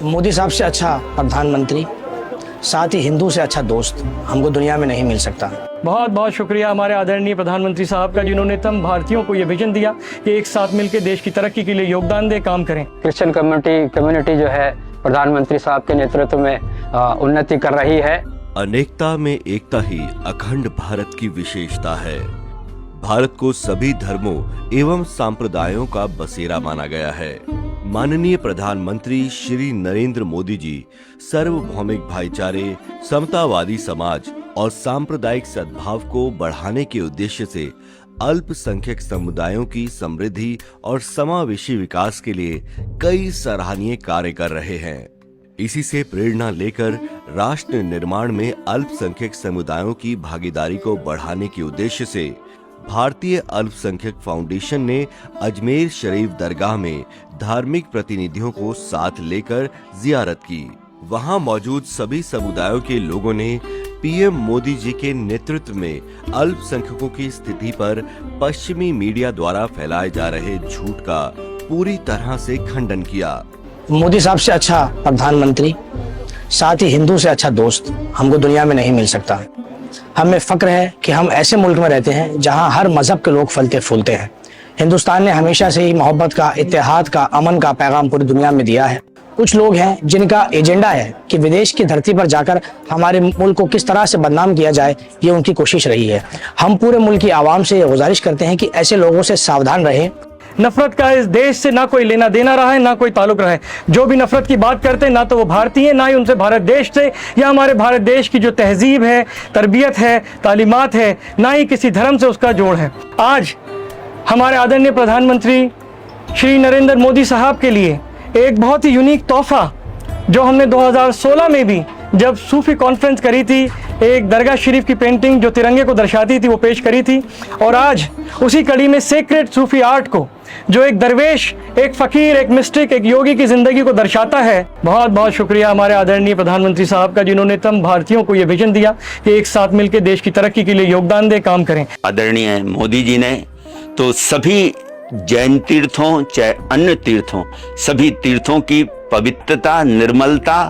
मोदी साहब से अच्छा प्रधानमंत्री, साथ ही हिंदू से अच्छा दोस्त हमको दुनिया में नहीं मिल सकता। बहुत बहुत शुक्रिया हमारे आदरणीय प्रधानमंत्री साहब का, जिन्होंने तमाम भारतीयों को ये विजन दिया कि एक साथ मिलकर देश की तरक्की के लिए योगदान दे, काम करें। क्रिश्चियन कम्युनिटी जो है प्रधानमंत्री साहब के नेतृत्व में उन्नति कर रही है। अनेकता में एकता ही अखंड भारत की विशेषता है। भारत को सभी धर्मों एवं संप्रदायों का बसेरा माना गया है। माननीय प्रधानमंत्री श्री नरेंद्र मोदी जी सार्वभौमिक भाईचारे, समतावादी समाज और सांप्रदायिक सद्भाव को बढ़ाने के उद्देश्य से अल्पसंख्यक समुदायों की समृद्धि और समावेशी विकास के लिए कई सराहनीय कार्य कर रहे हैं। इसी से प्रेरणा लेकर राष्ट्र निर्माण में अल्पसंख्यक समुदायों की भागीदारी को बढ़ाने के उद्देश्य से भारतीय अल्पसंख्यक फाउंडेशन ने अजमेर शरीफ दरगाह में धार्मिक प्रतिनिधियों को साथ लेकर जियारत की। वहां मौजूद सभी समुदायों के लोगों ने पीएम मोदी जी के नेतृत्व में अल्पसंख्यकों की स्थिति पर पश्चिमी मीडिया द्वारा फैलाए जा रहे झूठ का पूरी तरह से खंडन किया। मोदी साहब से अच्छा प्रधानमंत्री, साथ ही हिंदू से अच्छा दोस्त हमको दुनिया में नहीं मिल सकता। हमें फक्र है कि हम ऐसे मुल्क में रहते हैं जहां हर मजहब के लोग फलते फूलते हैं। हिंदुस्तान ने हमेशा से ही मोहब्बत का, इत्तेहाद का, अमन का पैगाम पूरी दुनिया में दिया है। कुछ लोग हैं जिनका एजेंडा है कि विदेश की धरती पर जाकर हमारे मुल्क को किस तरह से बदनाम किया जाए, ये उनकी कोशिश रही है। हम पूरे मुल्क की आवाम से ये गुजारिश करते हैं कि ऐसे लोगों से सावधान रहें। नफरत का इस देश से ना कोई लेना देना रहा है, ना कोई ताल्लुक रहा है। जो भी नफरत की बात करते हैं ना तो वो भारतीय है, ना ही उनसे भारत देश से या हमारे भारत देश की जो तहजीब है, तरबियत है, तालीमात है, ना ही किसी धर्म से उसका जोड़ है। आज हमारे आदरणीय प्रधानमंत्री श्री नरेंद्र मोदी साहब के लिए एक बहुत ही यूनिक तोहफा, जो हमने 2016 में भी जब सूफी कॉन्फ्रेंस करी थी, एक दरगाह शरीफ की पेंटिंग जो तिरंगे को दर्शाती थी वो पेश करी थी। और आज उसी कड़ी में सेक्रेड सूफी आर्ट को, जो एक दरवेश, एक फकीर, एक मिस्टिक, एक योगी की जिंदगी को दर्शाता है। बहुत बहुत शुक्रिया हमारे आदरणीय प्रधानमंत्री साहब का, जिन्होंने तमाम भारतीयों को ये विजन दिया कि एक साथ मिलकर देश की तरक्की के लिए योगदान दे, काम करें। आदरणीय मोदी जी ने तो सभी जैन तीर्थों चाहे अन्य तीर्थों, सभी तीर्थों की पवित्रता, निर्मलता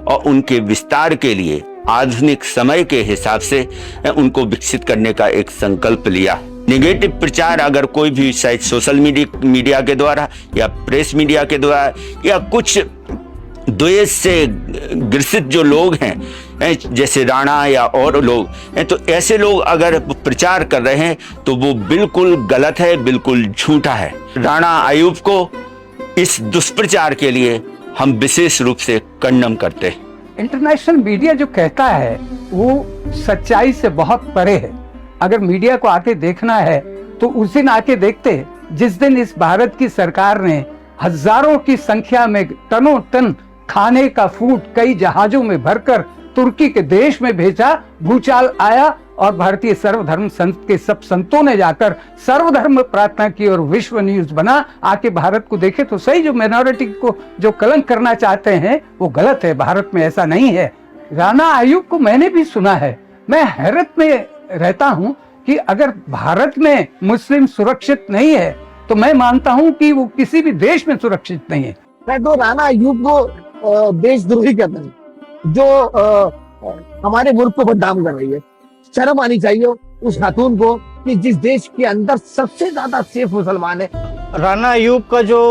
और उनके विस्तार के लिए आधुनिक समय के हिसाब से उनको विकसित करने का एक संकल्प लिया। नेगेटिव प्रचार अगर कोई भी शायद सोशल मीडिया के द्वारा या प्रेस मीडिया के द्वारा या कुछ द्वेष से ग्रसित जो लोग हैं जैसे राणा या और लोग हैं, तो ऐसे लोग अगर प्रचार कर रहे हैं तो वो बिल्कुल गलत है, बिल्कुल झूठा है। राणा अयूब को इस दुष्प्रचार के लिए हम विशेष रूप से कंडम करते हैं। इंटरनेशनल मीडिया जो कहता है वो सच्चाई से बहुत परे है। अगर मीडिया को आके देखना है तो उस दिन आके देखते जिस दिन इस भारत की सरकार ने हजारों की संख्या में टनों टन खाने का फूड कई जहाजों में भरकर तुर्की के देश में भेजा। भूचाल आया और भारतीय सर्वधर्म संत के सब संतों ने जाकर सर्वधर्म प्रार्थना की और विश्व न्यूज बना। आके भारत को देखे तो सही, जो माइनॉरिटी को जो कलंक करना चाहते हैं वो गलत है। भारत में ऐसा नहीं है। राणा अयूब को मैंने भी सुना है। मैं हैरत में रहता हूँ कि अगर भारत में मुस्लिम सुरक्षित नहीं है तो मैं मानता हूँ कि वो किसी भी देश में सुरक्षित नहीं है। मैं तो राणा अयूब को देशद्रोही कहता हूँ, जो हमारे मुल्क को बदनाम कर रही है। शर्म आनी चाहिए उस खातून को कि जिस देश के अंदर सबसे ज्यादा सेफ मुसलमान है। राणा अयूब का जो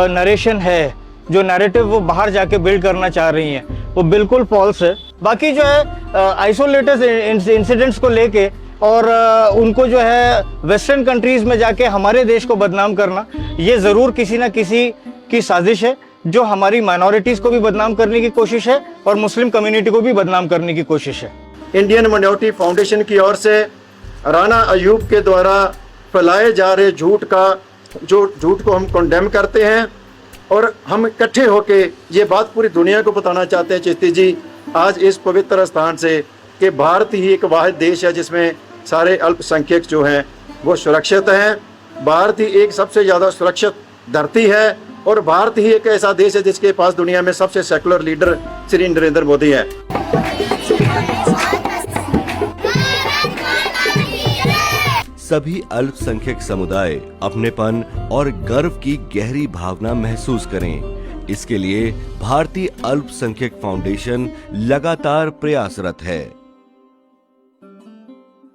नरेशन है, जो नैरेटिव वो बाहर जाके बिल्ड करना चाह रही हैं, वो बिल्कुल फॉल्स है। बाकी जो है आइसोलेटेड इंसिडेंट्स को लेके और उनको जो है वेस्टर्न कंट्रीज में जाके हमारे देश को बदनाम करना, ये ज़रूर किसी ना किसी की साजिश है, जो हमारी माइनॉरिटीज़ को भी बदनाम करने की कोशिश है और मुस्लिम कम्युनिटी को भी बदनाम करने की कोशिश है। इंडियन माइनॉरिटी फाउंडेशन की ओर से राणा अयूब के द्वारा फैलाए जा रहे झूठ को हम कंडेम करते हैं और हम इकट्ठे होके ये बात पूरी दुनिया को बताना चाहते हैं, चिश्ती जी, आज इस पवित्र स्थान से, कि भारत ही एक वाहिद देश है जिसमें सारे अल्पसंख्यक जो हैं वो सुरक्षित हैं। भारत ही एक सबसे ज़्यादा सुरक्षित धरती है और भारत ही एक ऐसा देश है जिसके पास दुनिया में सबसे सेकुलर लीडर श्री नरेंद्र मोदी है। सभी अल्पसंख्यक समुदाय अपनेपन और गर्व की गहरी भावना महसूस करें, इसके लिए भारतीय अल्पसंख्यक फाउंडेशन लगातार प्रयासरत है।